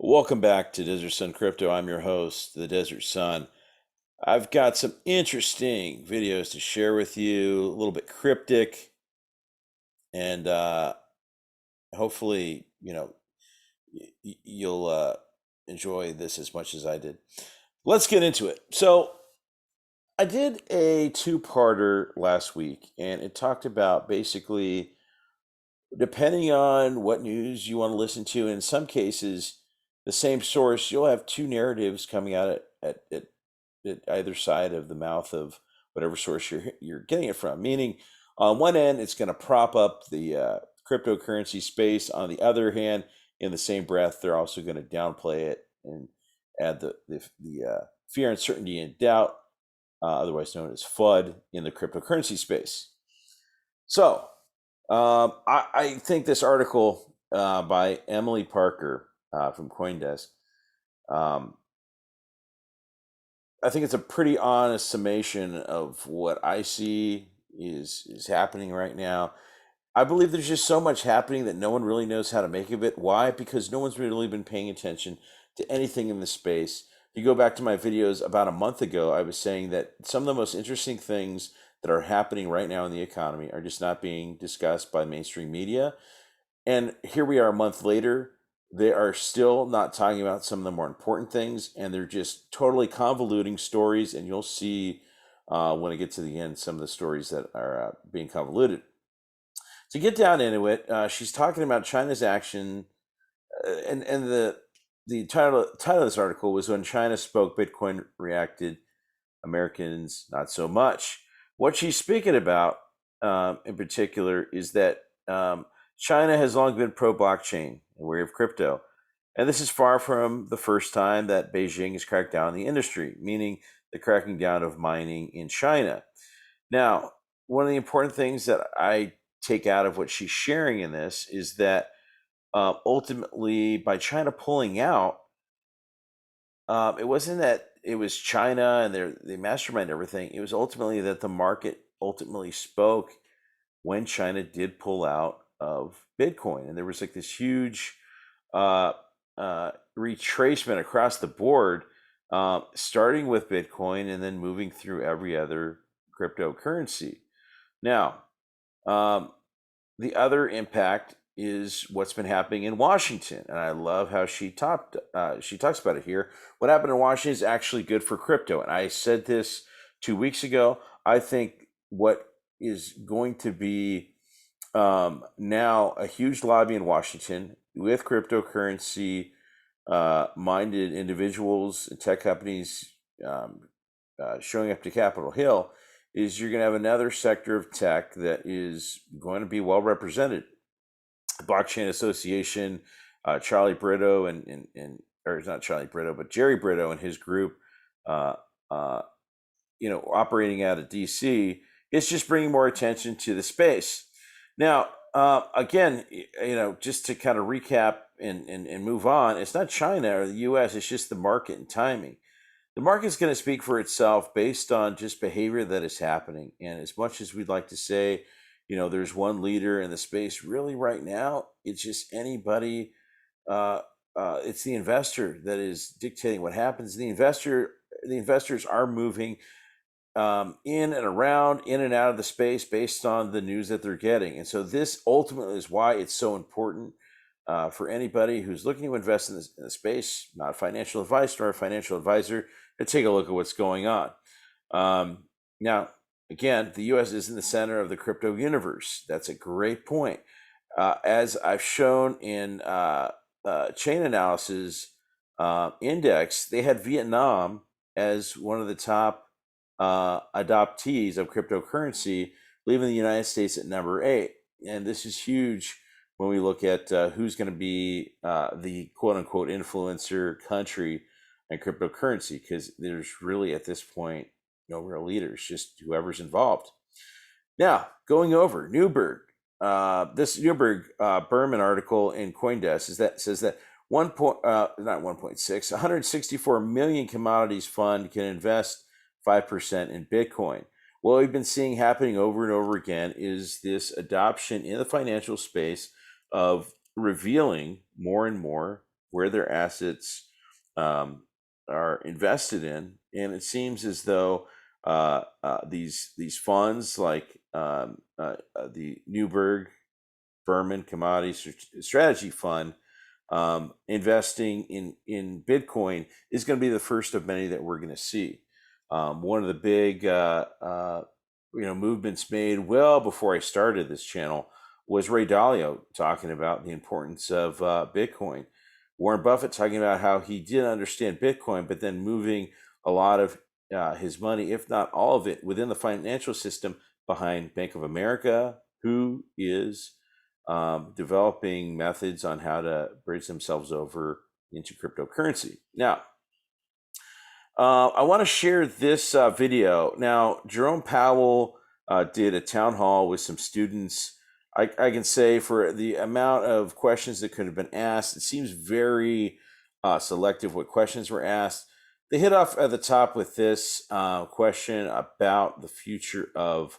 Welcome back to Desert Sun Crypto. I'm your host, the Desert Sun. I've got some interesting videos to share with you, a little bit cryptic, and hopefully, you'll enjoy this as much as I did. Let's get into it. So, I did a two-parter last week, and it talked about basically, depending on what news you want to listen to, in some cases, the same source, you'll have two narratives coming out at either side of the mouth of whatever source you're getting it from. Meaning, on one end, it's going to prop up the cryptocurrency space. On the other hand, in the same breath, they're also going to downplay it and add the fear, uncertainty, and doubt, otherwise known as FUD, in the cryptocurrency space. So, I think this article by Emily Parker from CoinDesk, um, I think it's a pretty honest summation of what I see is happening right now. I believe there's just so much happening that no one really knows how to make of it. Why? Because no one's really been paying attention to anything in this space. If you go back to my videos about a month ago, I was saying that some of the most interesting things that are happening right now in the economy are just not being discussed by mainstream media. And here we are a month later. They are still not talking about some of the more important things, and they're just totally convoluting stories. And you'll see when I get to the end some of the stories that are being convoluted. To get down into it, she's talking about China's action, and the title of this article was "When China Spoke, Bitcoin Reacted, Americans Not So Much." What she's speaking about, in particular, is that China has long been pro-blockchain and wary of crypto, and this is far from the first time that Beijing has cracked down on the industry, meaning the cracking down of mining in China. Now, one of the important things that I take out of what she's sharing in this is that ultimately, by China pulling out, it wasn't that it was China and they mastermind everything. It was ultimately that the market ultimately spoke when China did pull out of Bitcoin, and there was like this huge uh, retracement across the board, starting with Bitcoin and then moving through every other cryptocurrency. Now, um, the other impact is what's been happening in Washington, and I love how she talks about it here. What happened in Washington is actually good for crypto, and I said this 2 weeks ago. I think what is going to be now a huge lobby in Washington with cryptocurrency minded individuals and tech companies um, showing up to Capitol Hill is you're going to have another sector of tech that is going to be well represented. Blockchain Association, Charlie Brito and or not Charlie Brito, but Jerry Brito and his group, uh, uh, operating out of DC, is just bringing more attention to the space. Now, again, just to kind of recap and move on, it's not China or the U.S. It's just the market and timing. The market's going to speak for itself based on just behavior that is happening. And as much as we'd like to say, there's one leader in the space, really right now, it's just anybody. Uh, it's the investor that is dictating what happens. The investors are moving in and around, in and out of the space based on the news that they're getting. And so this ultimately is why it's so important for anybody who's looking to invest in the space, not financial advice nor a financial advisor, to take a look at what's going on. Now, again, the U.S. is in the center of the crypto universe. That's a great point. As I've shown in Chain Analysis Index, they had Vietnam as one of the top adoptees of cryptocurrency, leaving the United States at number 8. And this is huge when we look at who's going to be the quote unquote influencer country in cryptocurrency, because there's really at this point no real leaders, just whoever's involved. Now, going over Newberg, this Newberg Berman article in CoinDesk says that not 1.6, 164 million commodities fund can invest 5% in Bitcoin. What we've been seeing happening over and over again is this adoption in the financial space of revealing more and more where their assets are invested in, and it seems as though these funds like the Newberg Berman Commodity Strategy Fund investing in Bitcoin is going to be the first of many that we're going to see. One of the big movements made well before I started this channel was Ray Dalio talking about the importance of Bitcoin. Warren Buffett talking about how he didn't understand Bitcoin, but then moving a lot of his money, if not all of it, within the financial system behind Bank of America, who is developing methods on how to bridge themselves over into cryptocurrency. Now, I want to share this video. Now, Jerome Powell did a town hall with some students. I can say for the amount of questions that could have been asked, it seems very selective what questions were asked. They hit off at the top with this question about the future of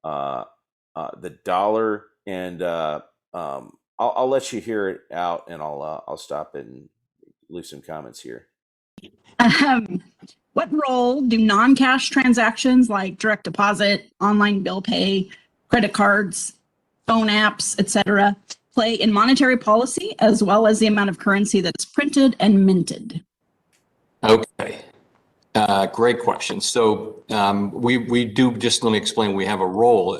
the dollar, and I'll let you hear it out, and I'll stop and leave some comments here. What role do non-cash transactions like direct deposit, online bill pay, credit cards, phone apps, etc., play in monetary policy, as well as the amount of currency that's printed and minted? Okay. Great question. So we do, just let me explain, we have a role.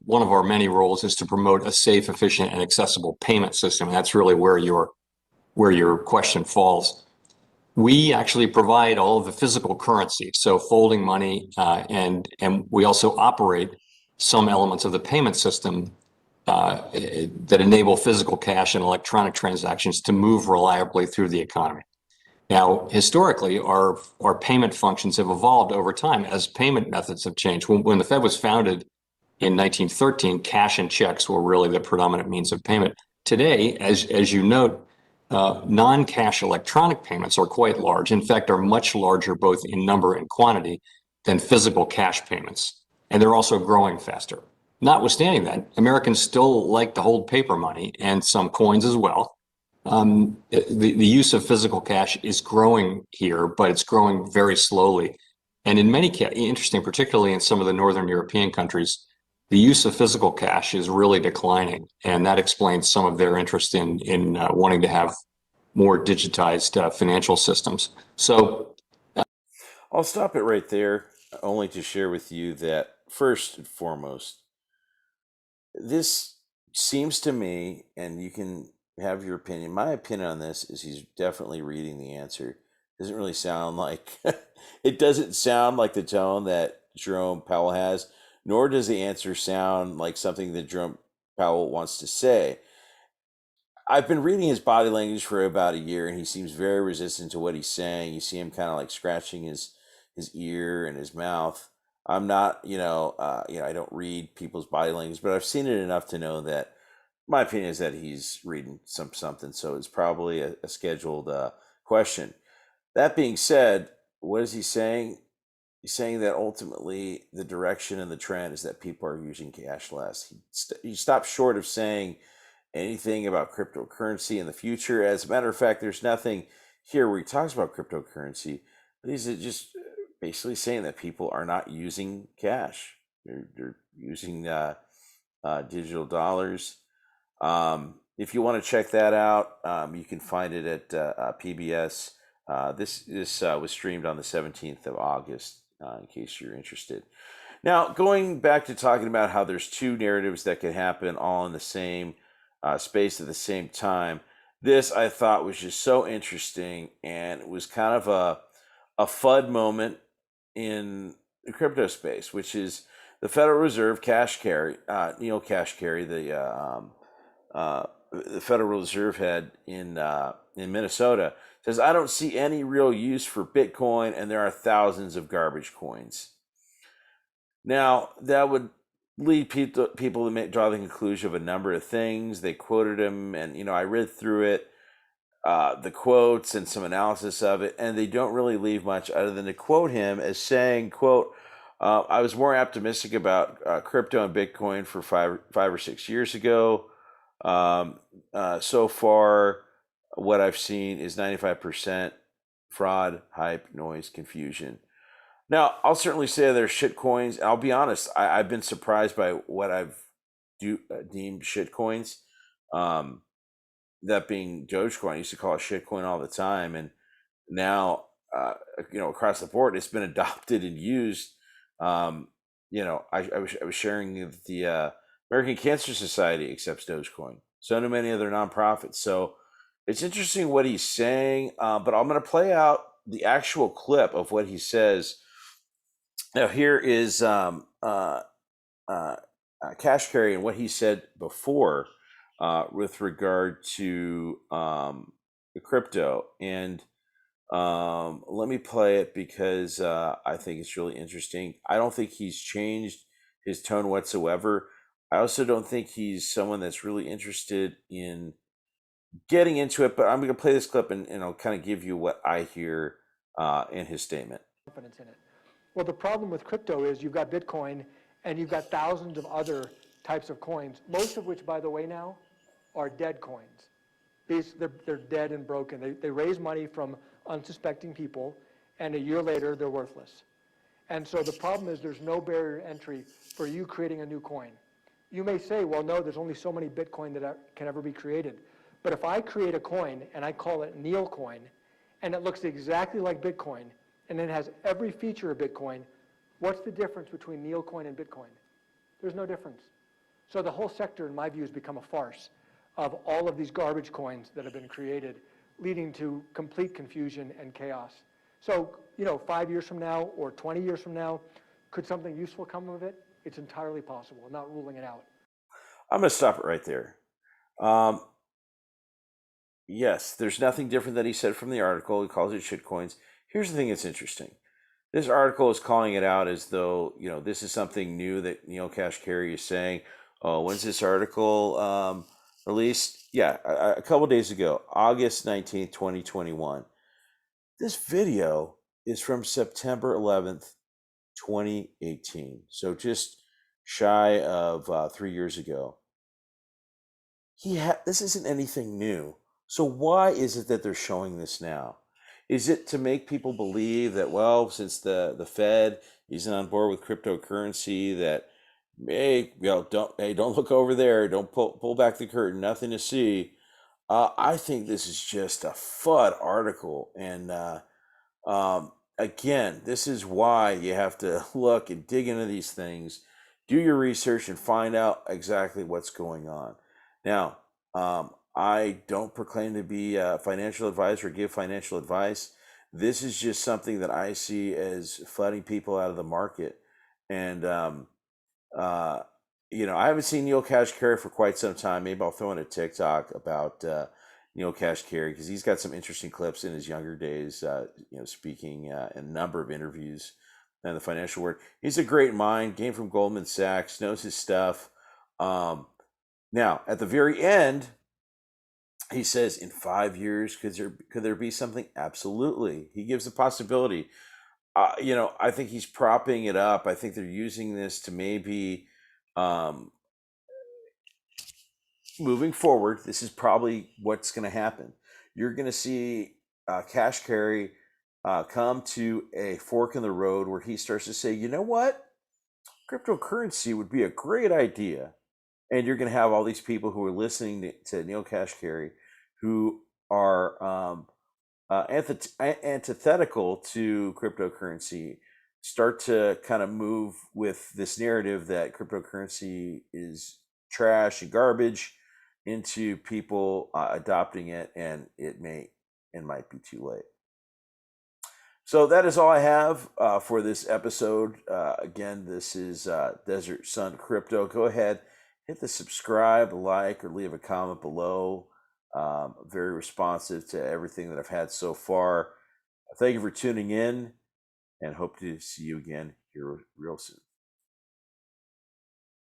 One of our many roles is to promote a safe, efficient, and accessible payment system. And that's really where your question falls. We actually provide all of the physical currency, so folding money, and we also operate some elements of the payment system that enable physical cash and electronic transactions to move reliably through the economy. Now, historically, our payment functions have evolved over time as payment methods have changed. When the Fed was founded in 1913, cash and checks were really the predominant means of payment. Today, as you note, non-cash electronic payments are quite large. In fact, are much larger both in number and quantity than physical cash payments. And they're also growing faster. Notwithstanding that, Americans still like to hold paper money and some coins as well. The use of physical cash is growing here, but it's growing very slowly. And in many cases, interesting, particularly in some of the Northern European countries, the use of physical cash is really declining. And that explains some of their interest in wanting to have more digitized financial systems. So I'll stop it right there, only to share with you that first and foremost, this seems to me, and you can have your opinion. My opinion on this is he's definitely reading the answer. Doesn't really sound like it doesn't sound like the tone that Jerome Powell has, nor does the answer sound like something that Jerome Powell wants to say. I've been reading his body language for about a year, and he seems very resistant to what he's saying. You see him kind of like scratching his ear and his mouth. I'm not, I don't read people's body language, but I've seen it enough to know that my opinion is that he's reading something. So it's probably a scheduled question. That being said, what is he saying? He's saying that ultimately the direction and the trend is that people are using cash less. He stopped short of saying anything about cryptocurrency in the future. As a matter of fact, there's nothing here where he talks about cryptocurrency. But he's just basically saying that people are not using cash. They're using digital dollars. If you want to check that out, you can find it at PBS. This was streamed on the 17th of August, in case you're interested. Now, going back to talking about how there's two narratives that could happen all in the same space at the same time. This I thought was just so interesting, and it was kind of a FUD moment in the crypto space, which is the Federal Reserve Neil Kashkari, the Federal Reserve head in Minnesota, says, "I don't see any real use for Bitcoin, and there are thousands of garbage coins." Now, that would lead people to draw the conclusion of a number of things. They quoted him, and I read through it, the quotes and some analysis of it, and they don't really leave much other than to quote him as saying, quote, "I was more optimistic about crypto and Bitcoin for five or 6 years ago. So far, what I've seen is 95% fraud, hype, noise, confusion. Now, I'll certainly say there's shit coins. I'll be honest, I've been surprised by what I've deemed shit coins. Um, that being Dogecoin, I used to call it shit coin all the time, and now across the board, it's been adopted and used. Um, I was sharing that the American Cancer Society accepts Dogecoin. So do many other nonprofits. So it's interesting what he's saying, but I'm going to play out the actual clip of what he says. Now, here is Cash Carry and what he said before with regard to the crypto. And let me play it because I think it's really interesting. I don't think he's changed his tone whatsoever. I also don't think he's someone that's really interested in getting into it, but I'm going to play this clip and I'll kind of give you what I hear in his statement. Confidence in it. Well, the problem with crypto is you've got Bitcoin and you've got thousands of other types of coins, most of which, by the way, now are dead coins. They're dead and broken. They raise money from unsuspecting people, and a year later, they're worthless. And so the problem is there's no barrier to entry for you creating a new coin. You may say, well, no, there's only so many Bitcoin that can ever be created. But if I create a coin and I call it Neilcoin, and it looks exactly like Bitcoin, and it has every feature of Bitcoin, what's the difference between Neilcoin and Bitcoin? There's no difference. So the whole sector, in my view, has become a farce of all of these garbage coins that have been created, leading to complete confusion and chaos. So, 5 years from now or 20 years from now, could something useful come of it? It's entirely possible. I'm not ruling it out. I'm going to stop it right there. Yes, there's nothing different that he said from the article. He calls it shitcoins. Here's the thing that's interesting. This article is calling it out as though, this is something new that Neil Kashkari is saying. Oh, when's this article released? Yeah, a couple days ago, August 19th, 2021. This video is from September 11th, 2018. So just shy of 3 years ago. This isn't anything new. So why is it that they're showing this now? Is it to make people believe that, well, since the Fed isn't on board with cryptocurrency, that don't look over there, don't pull back the curtain, nothing to see. I think this is just a FUD article, and again, this is why you have to look and dig into these things, do your research, and find out exactly what's going on. Now, I don't proclaim to be a financial advisor or give financial advice. This is just something that I see as flooding people out of the market. And, I haven't seen Neil Kashkari for quite some time. Maybe I'll throw in a TikTok about Neil Kashkari because he's got some interesting clips in his younger days, speaking in a number of interviews in the financial world. He's a great mind, came from Goldman Sachs, knows his stuff. Now, at the very end, he says, in 5 years, could there be something? Absolutely. He gives a possibility. I think he's propping it up. I think they're using this to maybe moving forward. This is probably what's going to happen. You're going to see Kashkari come to a fork in the road where he starts to say, you know what? Cryptocurrency would be a great idea. And you're going to have all these people who are listening to Neil Kashkari who are antithetical to cryptocurrency start to kind of move with this narrative that cryptocurrency is trash and garbage into people adopting it, and it might be too late. So that is all I have for this episode. Again, this is Desert Sun Crypto. Go ahead, hit the subscribe, like, or leave a comment below. Very responsive to everything that I've had so far. Thank you for tuning in, and hope to see you again here real soon.